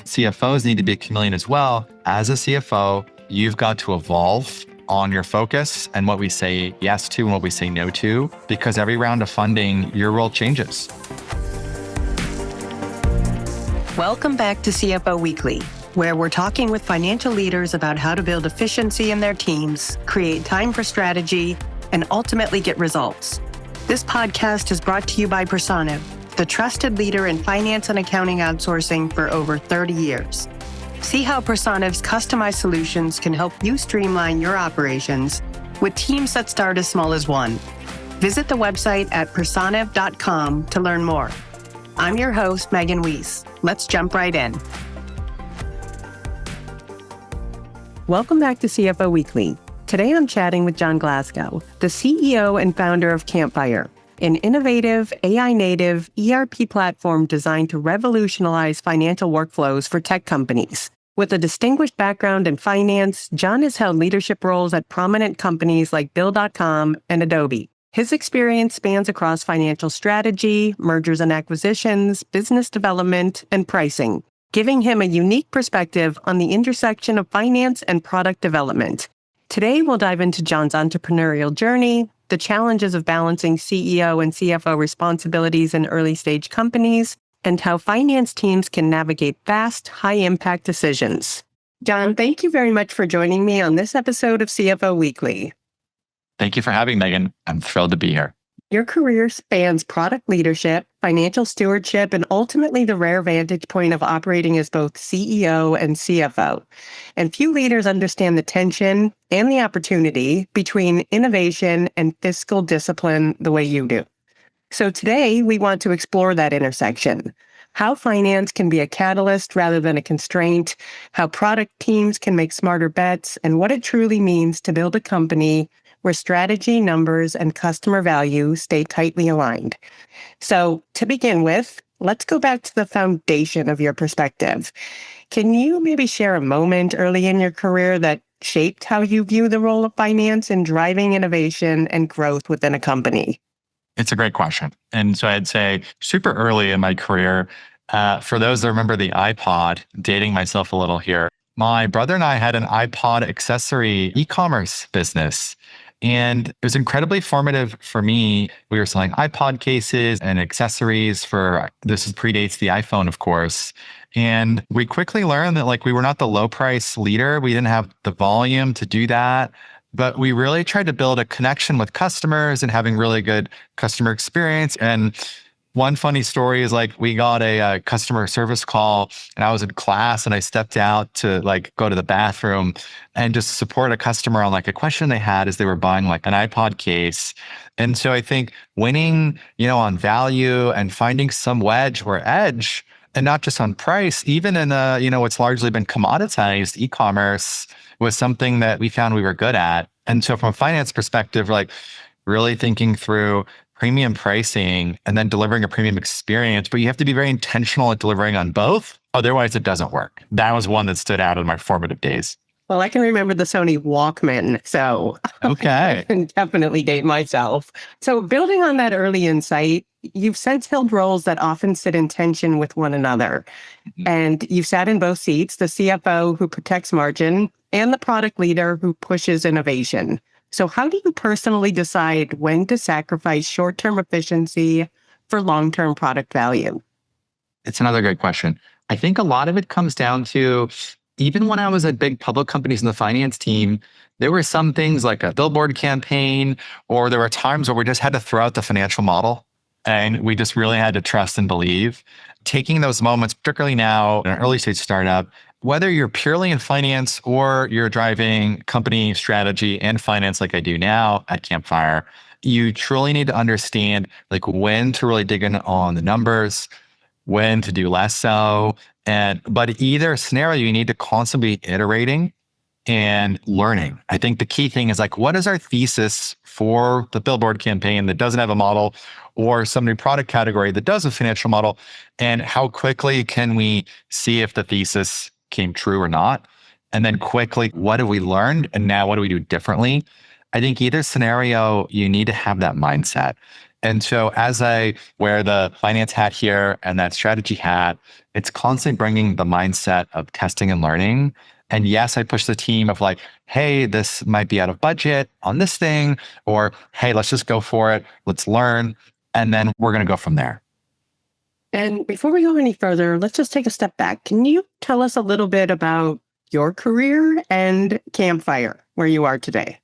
CFOs need to be a chameleon as well. As a CFO, you've got to evolve on your focus and what we say yes to and what we say no to, because every round of funding, your role changes. Welcome back to CFO Weekly, where we're talking with financial leaders about how to build efficiency in their teams, create time for strategy, and ultimately get results. This podcast is brought to you by Personiv, the trusted leader in finance and accounting outsourcing for over 30 years. See how Personiv's customized solutions can help you streamline your operations with teams that start as small as one. Visit the website at personiv.com to learn more. I'm your host, Megan Weis. Let's jump right in. Welcome back to CFO Weekly. Today I'm chatting with John Glasgow, the CEO and founder of Campfire, an innovative AI-native ERP platform designed to revolutionize financial workflows for tech companies. With a distinguished background in finance, John has held leadership roles at prominent companies like Bill.com and Adobe. His experience spans across financial strategy, mergers and acquisitions, business development, and pricing, giving him a unique perspective on the intersection of finance and product development. Today, we'll dive into John's entrepreneurial journey, the challenges of balancing CEO and CFO responsibilities in early-stage companies, and how finance teams can navigate fast, high-impact decisions. John, thank you very much for joining me on this episode of CFO Weekly. Thank you for having me, Megan. I'm thrilled to be here. Your career spans product leadership, financial stewardship, and ultimately the rare vantage point of operating as both CEO and CFO. And few leaders understand the tension and the opportunity between innovation and fiscal discipline the way you do. So today, we want to explore that intersection, how finance can be a catalyst rather than a constraint, how product teams can make smarter bets, and what it truly means to build a company where strategy, numbers, and customer value stay tightly aligned. So to begin with, let's go back to the foundation of your perspective. Can you maybe share a moment early in your career that shaped how you view the role of finance in driving innovation and growth within a company? It's a great question. And so I'd say super early in my career, for those that remember the iPod, dating myself a little here, my brother and I had an iPod accessory e-commerce business. And it was incredibly formative for me. We were selling iPod cases and accessories predates the iPhone, of course. And we quickly learned that we were not the low price leader. We didn't have the volume to do that. But we really tried to build a connection with customers and having really good customer experience. And one funny story is we got a customer service call and I was in class and I stepped out to go to the bathroom and just support a customer on a question they had as they were buying an iPod case. And so I think winning, on value and finding some wedge or edge, and not just on price, even in what's largely been commoditized e-commerce, was something that we found we were good at. And so from a finance perspective, really thinking through premium pricing and then delivering a premium experience, but you have to be very intentional at delivering on both. Otherwise, it doesn't work. That was one that stood out in my formative days. Well, I can remember the Sony Walkman, so okay. I can definitely date myself. So building on that early insight, you've since held roles that often sit in tension with one another. Mm-hmm. And you've sat in both seats, the CFO who protects margin and the product leader who pushes innovation. So how do you personally decide when to sacrifice short-term efficiency for long-term product value? It's another great question. I think a lot of it comes down to, even when I was at big public companies in the finance team, there were some things like a billboard campaign, or there were times where we just had to throw out the financial model and we just really had to trust and believe. Taking those moments, particularly now in an early stage startup, whether you're purely in finance or you're driving company strategy and finance like I do now at Campfire, you truly need to understand when to really dig in on the numbers, when to do less so. But either scenario, you need to constantly be iterating and learning. I think the key thing is what is our thesis for the billboard campaign that doesn't have a model, or some new product category that does a financial model, and how quickly can we see if the thesis came true or not? And then quickly, what have we learned? And now what do we do differently? I think either scenario, you need to have that mindset. And so as I wear the finance hat here and that strategy hat, it's constantly bringing the mindset of testing and learning. And yes, I push the team of like, hey, this might be out of budget on this thing, or hey, let's just go for it. Let's learn. And then we're going to go from there. And before we go any further, let's just take a step back. Can you tell us a little bit about your career and Campfire, where you are today?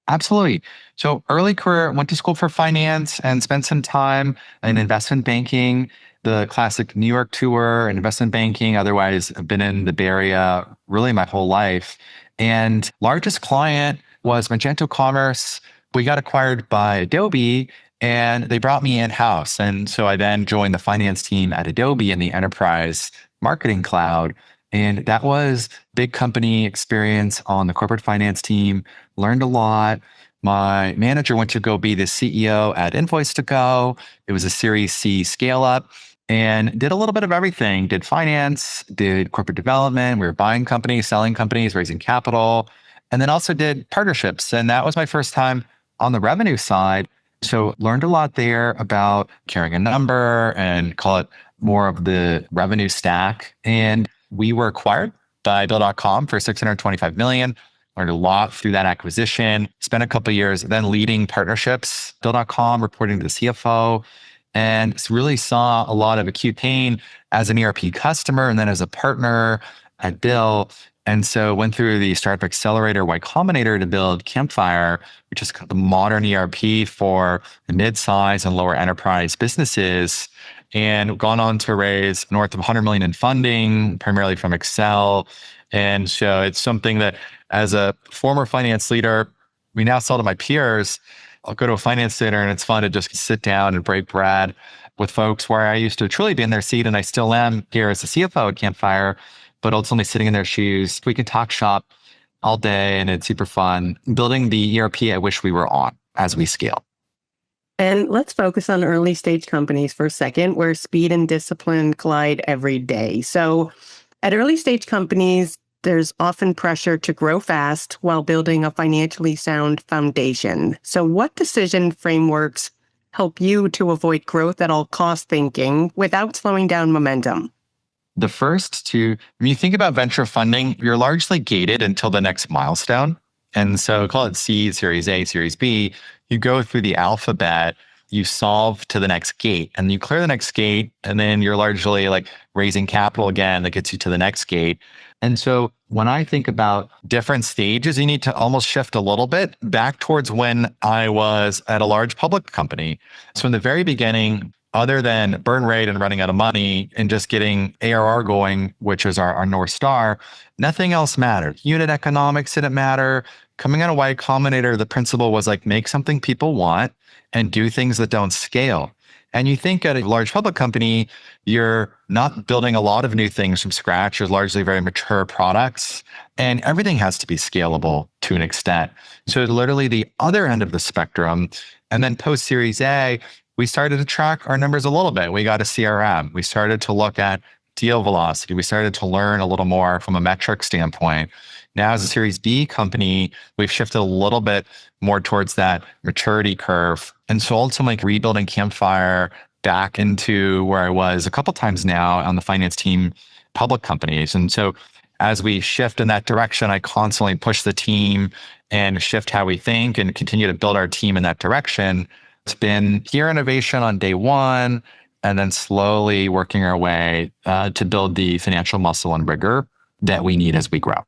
Absolutely. So early career, went to school for finance and spent some time in investment banking, the classic New York tour and investment banking. Otherwise, I've been in the Bay Area really my whole life. And largest client was Magento Commerce. We got acquired by Adobe and they brought me in-house. And so I then joined the finance team at Adobe in the enterprise marketing cloud. And that was big company experience on the corporate finance team, learned a lot. My manager went to go be the CEO at Invoice2Go. It was a Series C scale up and did a little bit of everything. Did finance, did corporate development. We were buying companies, selling companies, raising capital, and then also did partnerships. And that was my first time on the revenue side. So learned a lot there about carrying a number and call it more of the revenue stack. And we were acquired by Bill.com for $625 million. Learned a lot through that acquisition. Spent a couple of years then leading partnerships, Bill.com, reporting to the CFO, and really saw a lot of acute pain as an ERP customer and then as a partner at Bill. And so went through the Startup Accelerator Y Combinator to build Campfire, which is the modern ERP for the mid-size and lower enterprise businesses, and gone on to raise north of 100 million in funding, primarily from Excel. And so it's something that as a former finance leader, we now sell to my peers. I'll go to a finance dinner and it's fun to just sit down and break bread with folks where I used to truly be in their seat and I still am here as a CFO at Campfire, but ultimately sitting in their shoes. We can talk shop all day and it's super fun. Building the ERP I wish we were on as we scale. And let's focus on early stage companies for a second, where speed and discipline collide every day. So at early stage companies, there's often pressure to grow fast while building a financially sound foundation. So what decision frameworks help you to avoid growth at all cost thinking without slowing down momentum? The first two, when you think about venture funding, you're largely gated until the next milestone. And so call it seed, Series A, Series B. You go through the alphabet, you solve to the next gate, and you clear the next gate, and then you're largely like raising capital again that gets you to the next gate. And so when I think about different stages, you need to almost shift a little bit back towards when I was at a large public company. So in the very beginning, other than burn rate and running out of money and just getting ARR going, which is our North Star, nothing else mattered. Unit economics didn't matter. Coming out of Y Combinator, the principle was like, make something people want and do things that don't scale. And you think at a large public company, you're not building a lot of new things from scratch. You're largely very mature products and everything has to be scalable to an extent. So literally the other end of the spectrum. And then post Series A, we started to track our numbers a little bit. We got a CRM. We started to look at deal velocity. We started to learn a little more from a metric standpoint. Now as a Series B company, we've shifted a little bit more towards that maturity curve. And so ultimately rebuilding Campfire back into where I was a couple times now on the finance team, public companies. And so as we shift in that direction, I constantly push the team and shift how we think and continue to build our team in that direction. It's been peer innovation on day one, and then slowly working our way to build the financial muscle and rigor that we need as we grow.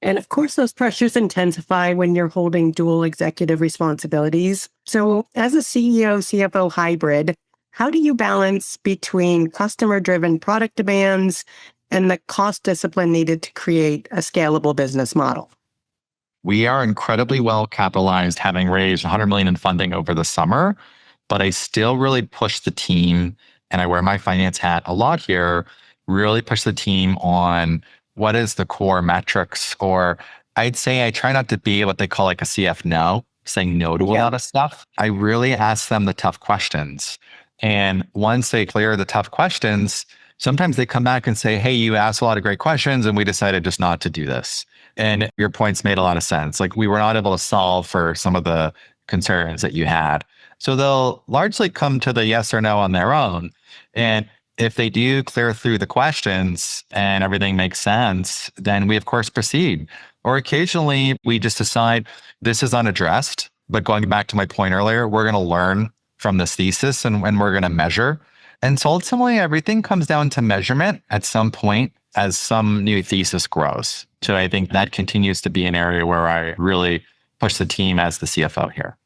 And of course, those pressures intensify when you're holding dual executive responsibilities. So as a CEO-CFO hybrid, how do you balance between customer-driven product demands and the cost discipline needed to create a scalable business model? We are incredibly well capitalized, having raised 100 million in funding over the summer, but I still really push the team, and I wear my finance hat a lot here, really push the team on what is the core metrics, or I'd say I try not to be what they call like a CF no, saying no to a lot of stuff. I really ask them the tough questions. And once they clear the tough questions, sometimes they come back and say, hey, you asked a lot of great questions and we decided just not to do this. And your points made a lot of sense. Like we were not able to solve for some of the concerns that you had. So they'll largely come to the yes or no on their own. And if they do clear through the questions and everything makes sense, then we of course proceed. Or occasionally we just decide this is unaddressed. But going back to my point earlier, we're going to learn from this thesis and we're going to measure. And so ultimately everything comes down to measurement at some point as some new thesis grows. So I think that continues to be an area where I really push the team as the CFO here.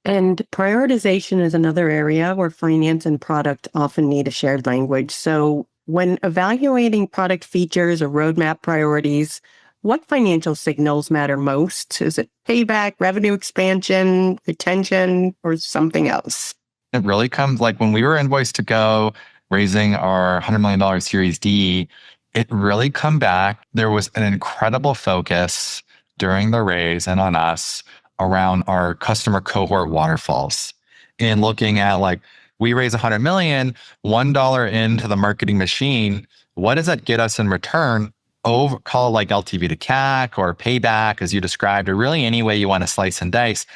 And prioritization is another area where finance and product often need a shared language. So when evaluating product features or roadmap priorities, what financial signals matter most? Is it payback, revenue expansion, retention, or something else? It really comes like when we were invoiced to go raising our $100 million Series D, it really come back. There was an incredible focus during the raise and on us around our customer cohort waterfalls and looking at like, we raise 100 million, $1 into the marketing machine. What does that get us in return? Call like LTV to CAC or payback, as you described, or really any way you want to slice and dice.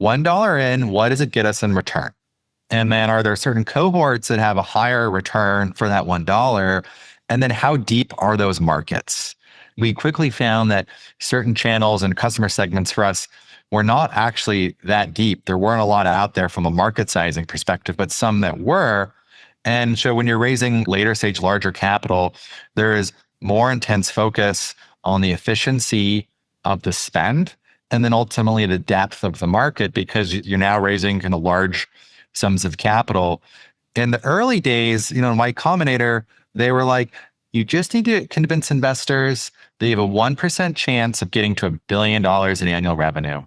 $1 in, what does it get us in return? And then are there certain cohorts that have a higher return for that $1? And then how deep are those markets? We quickly found that certain channels and customer segments for us were not actually that deep. There weren't a lot out there from a market sizing perspective, but some that were. And so when you're raising later stage, larger capital, there is more intense focus on the efficiency of the spend and then ultimately the depth of the market because you're now raising kind of large sums of capital. In the early days, Y Combinator, they were like, you just need to convince investors they have a 1% chance of getting to $1 billion in annual revenue.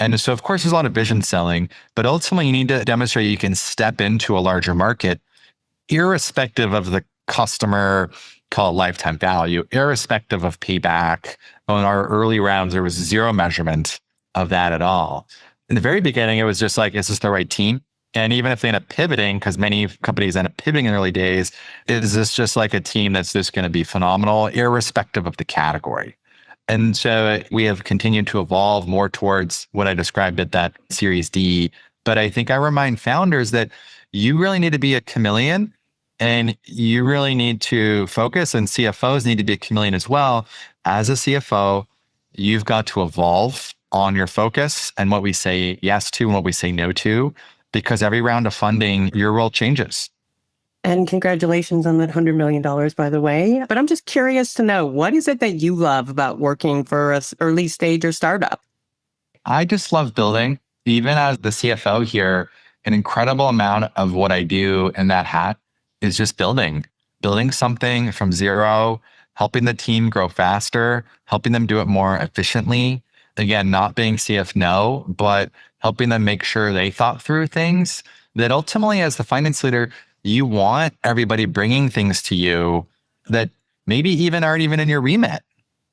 And so, of course, there's a lot of vision selling, but ultimately you need to demonstrate you can step into a larger market, irrespective of the customer, call it lifetime value, irrespective of payback. On our early rounds, there was zero measurement of that at all. In the very beginning, it was just like, is this the right team? And even if they end up pivoting, because many companies end up pivoting in the early days, is this just like a team that's just going to be phenomenal, irrespective of the category? And so we have continued to evolve more towards what I described at that Series D. But I think I remind founders that you really need to be a chameleon and you really need to focus, and CFOs need to be a chameleon as well. As a CFO, you've got to evolve on your focus and what we say yes to and what we say no to, because every round of funding, your role changes. And congratulations on that $100 million, by the way. But I'm just curious to know, what is it that you love about working for an early stage or startup? I just love building. Even as the CFO here, an incredible amount of what I do in that hat is just building something from zero, helping the team grow faster, helping them do it more efficiently. Again, not being CF but helping them make sure they thought through things that ultimately, as the finance leader, you want everybody bringing things to you that maybe even aren't even in your remit.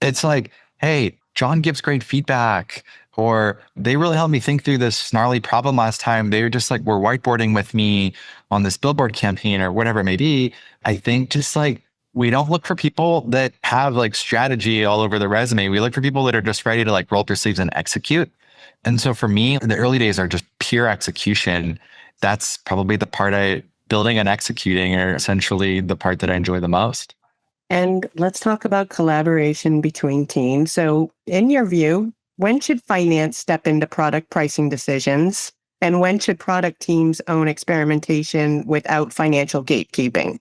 It's like, hey, John gives great feedback, or they really helped me think through this gnarly problem last time. They were just like, were whiteboarding with me on this billboard campaign or whatever it may be. I think just like, we don't look for people that have like strategy all over the resume. We look for people that are just ready to like roll up their sleeves and execute. And so for me, the early days are just pure execution. That's probably the part building and executing are essentially the part that I enjoy the most. And let's talk about collaboration between teams. So in your view, when should finance step into product pricing decisions? And when should product teams own experimentation without financial gatekeeping?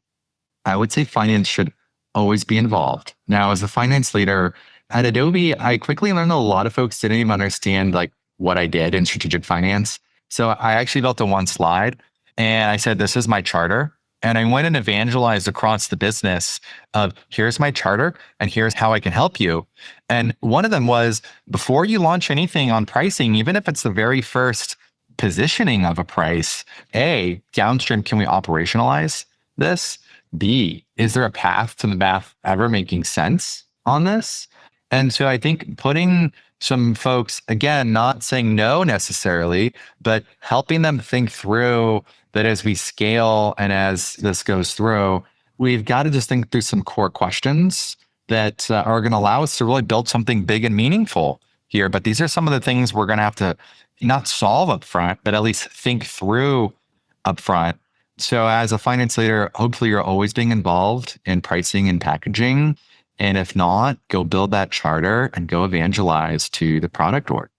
I would say finance should always be involved. Now, as a finance leader at Adobe, I quickly learned that a lot of folks didn't even understand like what I did in strategic finance. So I actually built a one slide and I said, this is my charter. And I went and evangelized across the business of here's my charter and here's how I can help you. And one of them was, before you launch anything on pricing, even if it's the very first positioning of a price, A, downstream, can we operationalize this? B, is there a path to the math ever making sense on this? And so I think putting some folks, again, not saying no necessarily, but helping them think through that as we scale and as this goes through, we've got to just think through some core questions that are going to allow us to really build something big and meaningful here, but these are some of the things we're going to have to not solve up front, but at least think through up front. So as a finance leader, hopefully you're always being involved in pricing and packaging. And if not, go build that charter and go evangelize to the product org.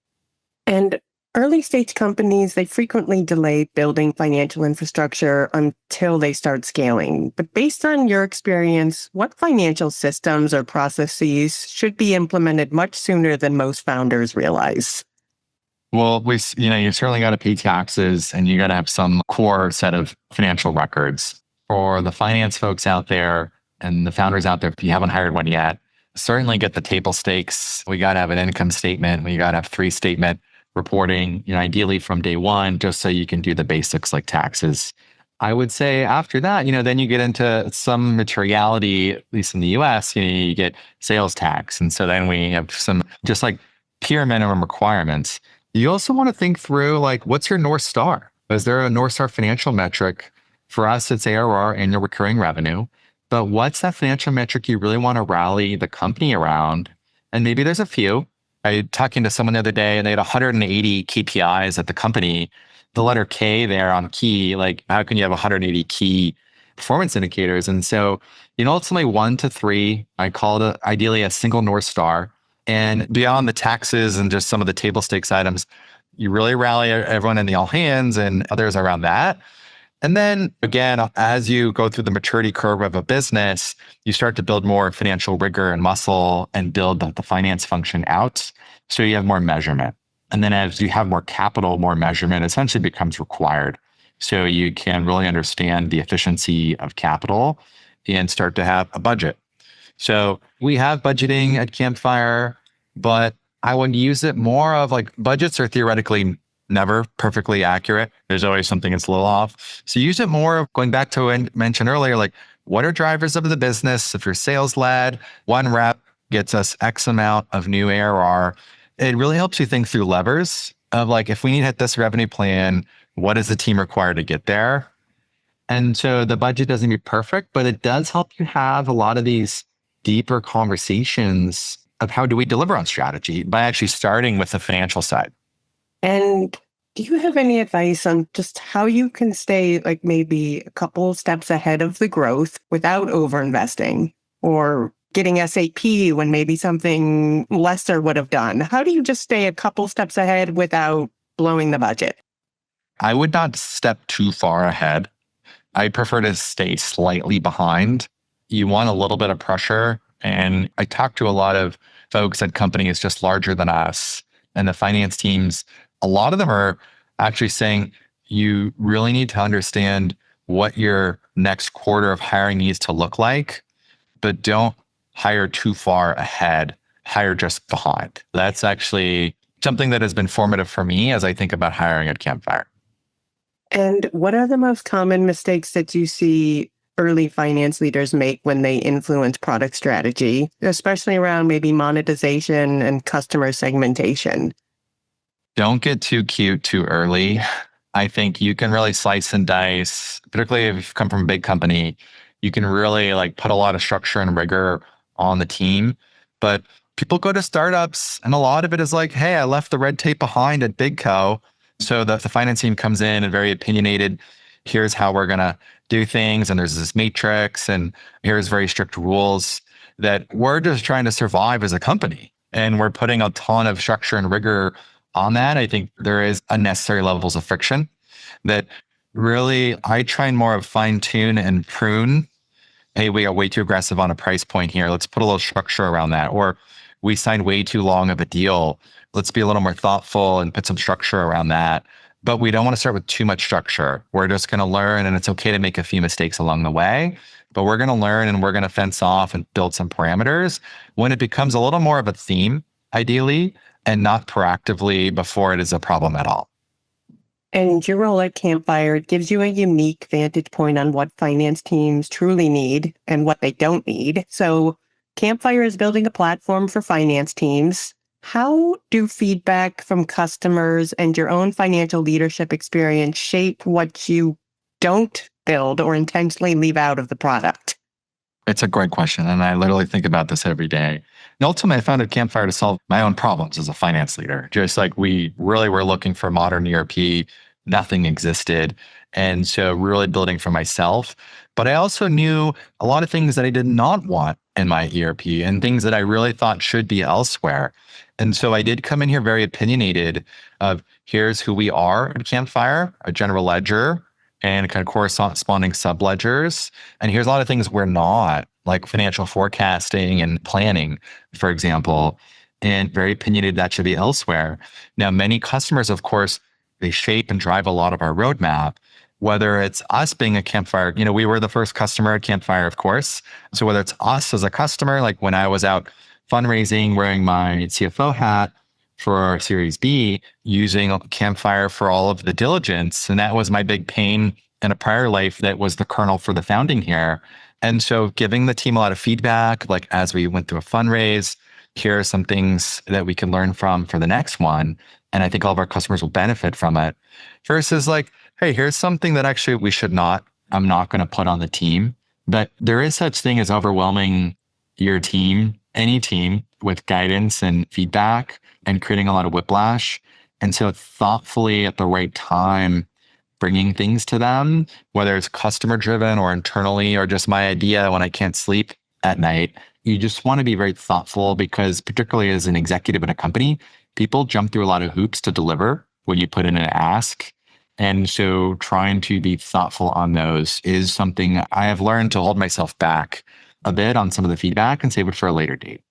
And early stage companies, they frequently delay building financial infrastructure until they start scaling. But based on your experience, what financial systems or processes should be implemented much sooner than most founders realize? Well, you certainly got to pay taxes and you got to have some core set of financial records. For the finance folks out there and the founders out there, if you haven't hired one yet, certainly get the table stakes. We got to have an income statement. We got to have 3-statement reporting, ideally from day one, just so you can do the basics like taxes. I would say after that, then you get into some materiality, at least in the US, you get sales tax. And so then we have some just like pure minimum requirements. You also want to think through what's your North Star? Is there a North Star financial metric? For us, it's ARR, annual recurring revenue. But what's that financial metric you really want to rally the company around? And maybe there's a few. I was talking to someone the other day and they had 180 KPIs at the company. The letter K there on key, how can you have 180 key performance indicators? And so, ultimately 1 to 3, I call it ideally a single North Star. And beyond the taxes and just some of the table stakes items, you really rally everyone in the all hands and others around that. And then again, as you go through the maturity curve of a business, you start to build more financial rigor and muscle and build the finance function out. So you have more measurement. And then as you have more capital, more measurement essentially becomes required. So you can really understand the efficiency of capital and start to have a budget. So we have budgeting at Campfire, but I would use it more of budgets are theoretically never perfectly accurate. There's always something that's a little off. So use it more of going back to what I mentioned earlier, what are drivers of the business? If you're sales led, 1 rep gets us X amount of new ARR. It really helps you think through levers of if we need to hit this revenue plan, what is the team required to get there? And so the budget doesn't be perfect, but it does help you have a lot of these deeper conversations of how do we deliver on strategy by actually starting with the financial side. And do you have any advice on just how you can stay maybe a couple steps ahead of the growth without overinvesting or getting SAP when maybe something lesser would have done? How do you just stay a couple steps ahead without blowing the budget? I would not step too far ahead. I prefer to stay slightly behind. You want a little bit of pressure. And I talk to a lot of folks at companies just larger than us and the finance teams. A lot of them are actually saying you really need to understand what your next quarter of hiring needs to look like, but don't hire too far ahead, hire just behind. That's actually something that has been formative for me as I think about hiring at Campfire. And what are the most common mistakes that you see early finance leaders make when they influence product strategy, especially around maybe monetization and customer segmentation? Don't get too cute too early. I think you can really slice and dice, particularly if you've come from a big company, you can really put a lot of structure and rigor on the team. But people go to startups and a lot of it is hey, I left the red tape behind at Big Co. So the finance team comes in and very opinionated. Here's how we're going to do things. And there's this matrix and here's very strict rules that we're just trying to survive as a company. And we're putting a ton of structure and rigor on that. I think there is unnecessary levels of friction that really I try and more of fine tune and prune. Hey, we are way too aggressive on a price point here. Let's put a little structure around that. Or we signed way too long of a deal. Let's be a little more thoughtful and put some structure around that. But we don't want to start with too much structure. We're just going to learn, and it's okay to make a few mistakes along the way, but we're going to learn and we're going to fence off and build some parameters when it becomes a little more of a theme, ideally, and not proactively before it is a problem at all. And your role at Campfire gives you a unique vantage point on what finance teams truly need and what they don't need. So Campfire is building a platform for finance teams. How do feedback from customers and your own financial leadership experience shape what you don't build or intentionally leave out of the product? It's a great question. And I literally think about this every day. And ultimately, I founded Campfire to solve my own problems as a finance leader. Just like we really were looking for modern ERP, nothing existed. And so really building for myself. But I also knew a lot of things that I did not want in my ERP and things that I really thought should be elsewhere. And so I did come in here very opinionated of here's who we are at Campfire, a general ledger, and kind of corresponding subledgers. And here's a lot of things we're not, like financial forecasting and planning, for example, and very opinionated that should be elsewhere. Now, many customers, of course, they shape and drive a lot of our roadmap, whether it's us being a Campfire, we were the first customer at Campfire, of course. So whether it's us as a customer, like when I was out fundraising, wearing my CFO hat, for our Series B, using Campfire for all of the diligence. And that was my big pain in a prior life. That was the kernel for the founding here. And so giving the team a lot of feedback, like as we went through a fundraise, here are some things that we can learn from for the next one. And I think all of our customers will benefit from it. Versus like, hey, here's something that actually I'm not going to put on the team. But there is such thing as overwhelming your team, any team, with guidance and feedback and creating a lot of whiplash. And so thoughtfully at the right time, bringing things to them, whether it's customer driven or internally, or just my idea when I can't sleep at night, you just want to be very thoughtful because particularly as an executive in a company, people jump through a lot of hoops to deliver when you put in an ask. And so trying to be thoughtful on those is something I have learned to hold myself back a bit on some of the feedback and save it for a later date.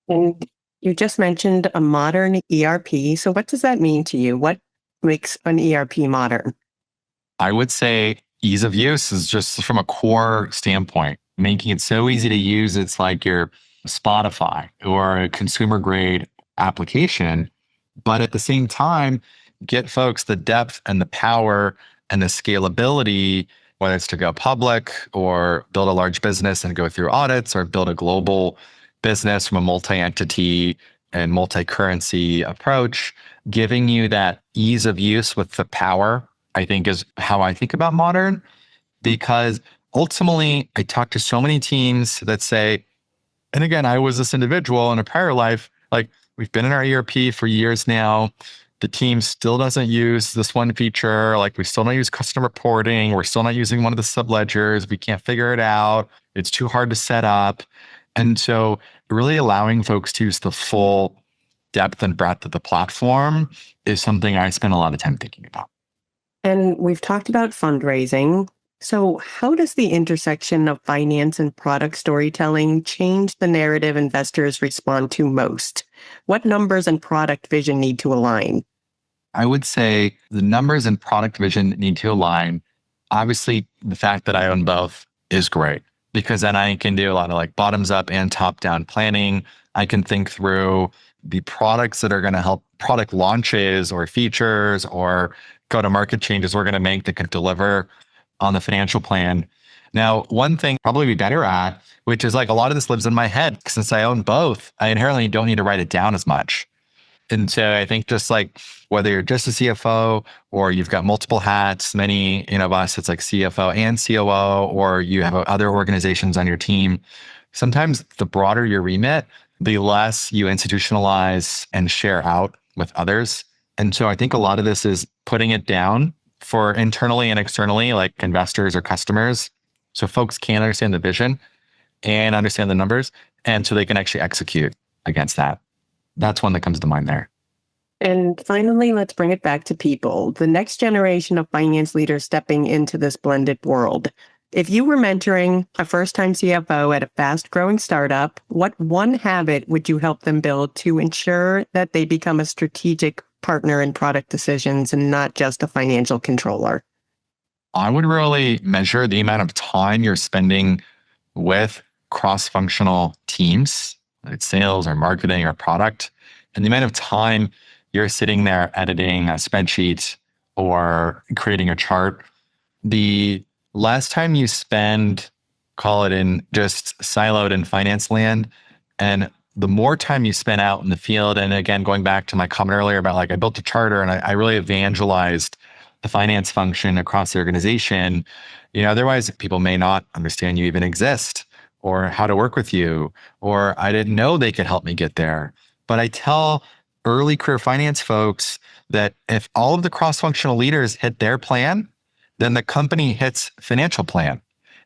And you just mentioned a modern ERP. So what does that mean to you? What makes an ERP modern? I would say ease of use is just from a core standpoint, making it so easy to use. It's like your Spotify or a consumer grade application, but at the same time, get folks the depth and the power and the scalability, whether it's to go public or build a large business and go through audits or build a global business from a multi-entity and multi-currency approach, giving you that ease of use with the power, I think is how I think about modern. Because ultimately, I talk to so many teams that say, and again, I was this individual in a prior life, like we've been in our ERP for years now. The team still doesn't use this one feature. Like we still don't use custom reporting. We're still not using one of the subledgers. We can't figure it out. It's too hard to set up. And so really allowing folks to use the full depth and breadth of the platform is something I spend a lot of time thinking about. And we've talked about fundraising. So how does the intersection of finance and product storytelling change the narrative investors respond to most? What numbers and product vision need to align? I would say the numbers and product vision need to align. Obviously, the fact that I own both is great because then I can do a lot of like bottoms up and top down planning. I can think through the products that are going to help product launches or features or go to market changes we're going to make that can deliver on the financial plan. Now, one thing probably be better at, which is like a lot of this lives in my head since I own both, I inherently don't need to write it down as much. And so I think just like whether you're just a CFO or you've got multiple hats, many of us, it's like CFO and COO, or you have other organizations on your team. Sometimes the broader your remit, the less you institutionalize and share out with others. And so I think a lot of this is putting it down for internally and externally, like investors or customers. So folks can understand the vision and understand the numbers. And so they can actually execute against that. That's one that comes to mind there. And finally, let's bring it back to people, the next generation of finance leaders stepping into this blended world. If you were mentoring a first-time CFO at a fast-growing startup, what one habit would you help them build to ensure that they become a strategic partner in product decisions and not just a financial controller? I would really measure the amount of time you're spending with cross-functional teams, like sales or marketing or product, and the amount of time you're sitting there editing a spreadsheet or creating a chart. The less time you spend, call it in just siloed in finance land, and the more time you spend out in the field. And again, going back to my comment earlier about like I built a charter and I really evangelized the finance function across the organization. Otherwise people may not understand you even exist, or how to work with you, or I didn't know they could help me get there. But I tell early career finance folks that if all of the cross-functional leaders hit their plan, then the company hits financial plan.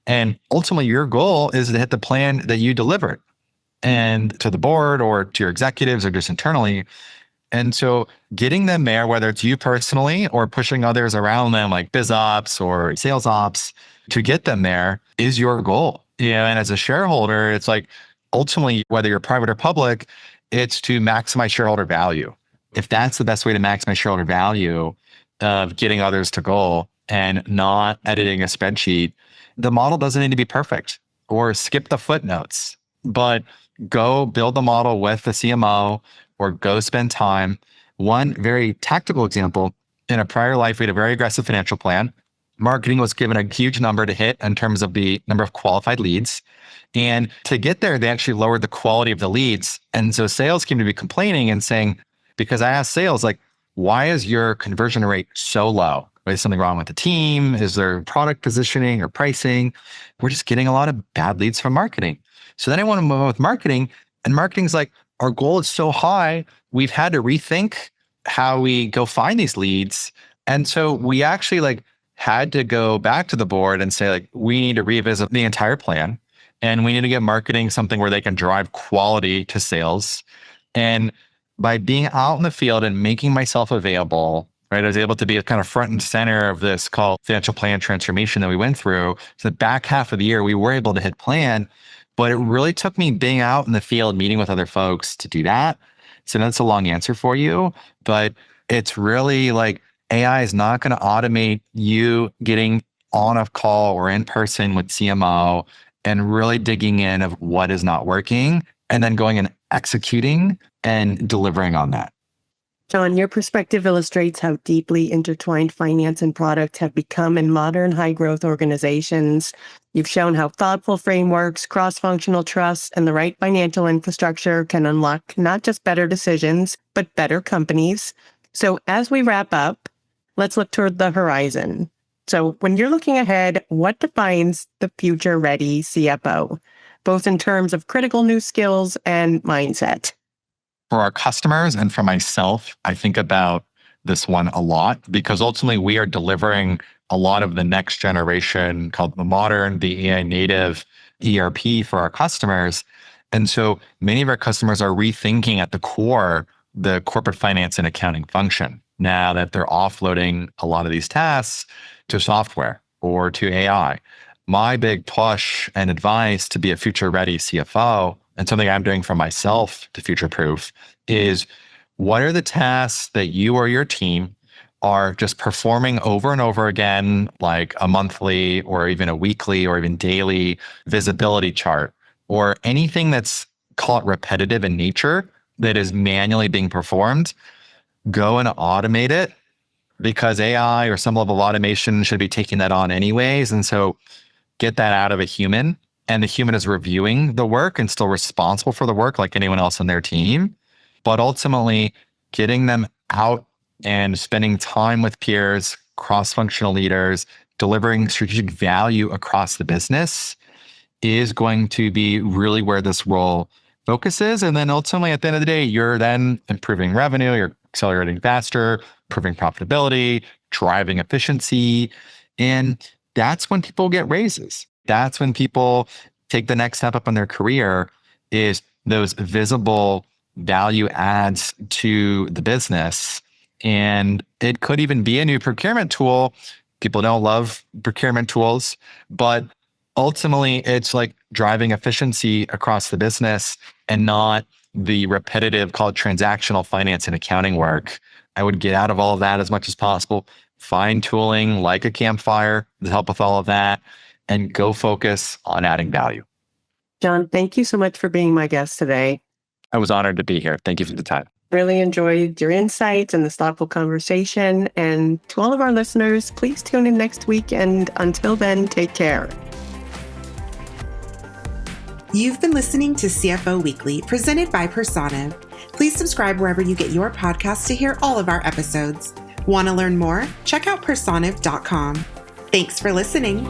And ultimately, your goal is to hit the plan that you delivered and to the board or to your executives or just internally. And so getting them there, whether it's you personally or pushing others around them like biz ops or sales ops to get them there is your goal. And as a shareholder, it's like ultimately, whether you're private or public, it's to maximize shareholder value. If that's the best way to maximize shareholder value of getting others to goal and not editing a spreadsheet, the model doesn't need to be perfect or skip the footnotes, but go build the model with the CMO or go spend time. One very tactical example, in a prior life, we had a very aggressive financial plan. Marketing was given a huge number to hit in terms of the number of qualified leads. And to get there, they actually lowered the quality of the leads. And so sales came to be complaining and saying, because I asked sales, like, why is your conversion rate so low? Is something wrong with the team? Is there product positioning or pricing? We're just getting a lot of bad leads from marketing. So then I want to move on with marketing. And marketing's like, our goal is so high, we've had to rethink how we go find these leads. And so we actually had to go back to the board and say, we need to revisit the entire plan. And we need to get marketing something where they can drive quality to sales. And by being out in the field and making myself available, right, I was able to be kind of front and center of this called financial plan transformation that we went through. So the back half of the year, we were able to hit plan, but it really took me being out in the field, meeting with other folks to do that. So that's a long answer for you, but it's really AI is not going to automate you getting on a call or in person with CMO and really digging in of what is not working and then going and executing and delivering on that. John, your perspective illustrates how deeply intertwined finance and product have become in modern high-growth organizations. You've shown how thoughtful frameworks, cross-functional trust, and the right financial infrastructure can unlock not just better decisions, but better companies. So as we wrap up, let's look toward the horizon. So when you're looking ahead, what defines the future-ready CFO, both in terms of critical new skills and mindset? For our customers and for myself, I think about this one a lot because ultimately we are delivering a lot of the next generation called the AI-native ERP for our customers. And so many of our customers are rethinking at the core the corporate finance and accounting function now that they're offloading a lot of these tasks to software or to AI. My big push and advice to be a future-ready CFO, and something I'm doing for myself to future-proof, is what are the tasks that you or your team are just performing over and over again, like a monthly or even a weekly or even daily visibility chart, or anything that's, call it repetitive in nature, that is manually being performed. Go and automate it because AI or some level of automation should be taking that on anyways. And so get that out of a human. And the human is reviewing the work and still responsible for the work like anyone else on their team. But ultimately, getting them out and spending time with peers, cross-functional leaders, delivering strategic value across the business is going to be really where this role focuses. And then ultimately, at the end of the day, you're then improving revenue, you're accelerating faster, improving profitability, driving efficiency. And that's when people get raises. That's when people take the next step up in their career, is those visible value adds to the business. And it could even be a new procurement tool. People don't love procurement tools, but ultimately it's like driving efficiency across the business and not the repetitive, called transactional finance and accounting work. I would get out of all of that as much as possible. Find tooling like a Campfire to help with all of that and go focus on adding value. John, thank you so much for being my guest today. I was honored to be here. Thank you for the time. Really enjoyed your insights and this thoughtful conversation. And to all of our listeners, please tune in next week. And until then, take care. You've been listening to CFO Weekly, presented by Personav. Please subscribe wherever you get your podcasts to hear all of our episodes. Want to learn more? Check out personav.com. Thanks for listening.